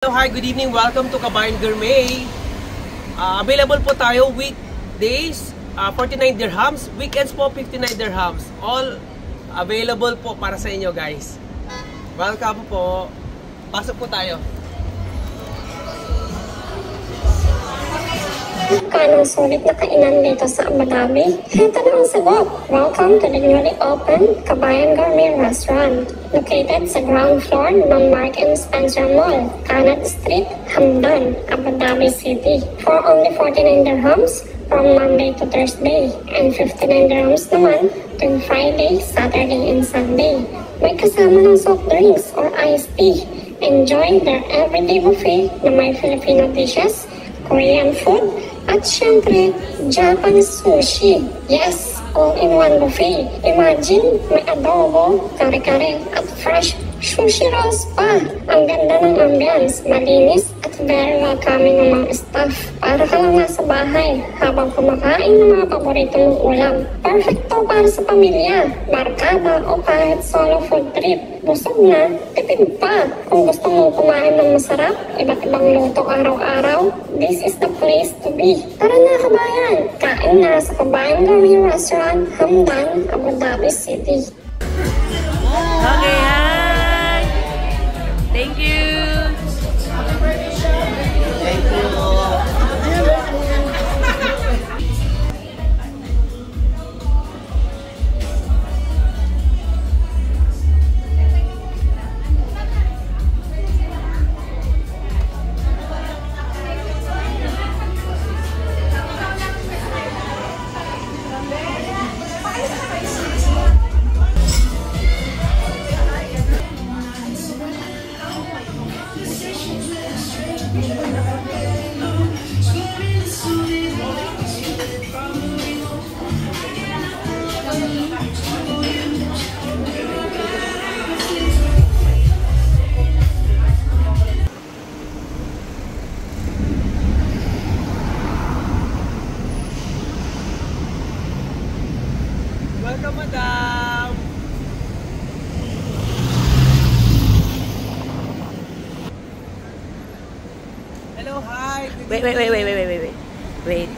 Hello, hi, good evening. Welcome to Kabayan Gourmet. Available po tayo weekdays, 49 dirhams. Weekends po, 59 dirhams. All available po para sa inyo, guys. Welcome po. Pasok po tayo. Anong sulit na kainan dito sa Abu Dhabi? Heto na ang sagot! Welcome to the newly opened Kabayan Gourmet Restaurant, located sa ground floor ng Mark & Spencer Mall, Kanat Street, Hamdan, Abu Dhabi City. For only 49 dirhams from Monday to Thursday, and 59 dirhams naman tuwing Friday, Saturday, and Sunday. May kasama ng soft drinks or iced tea. Enjoy their everyday buffet na may Filipino dishes, Korean food, at syempre, Japanese sushi. Yes, all-in-one buffet. Imagine, may adobo, kare-kare, at fresh sushi rolls pa. Ang ganda ng ambience, malinis, at very welcoming ng mga staff. Para ka lang nasa bahay, habang kumakain ng mga paborito mong ulam. Perfect to para sa pamilya, barkada, o kahit solo food trip. Busog na, tipid pa. Kung gusto mong kumain ng masarap, iba't ibang luto araw-araw, this is the place to be. Tara na kabayan, kain na sa Kabayan Gourmet Restaurant, Hamdan, Abu Dhabi City. Okay, hi! Thank you! Thank you. Welcome, madam. Hello, hi. Wait.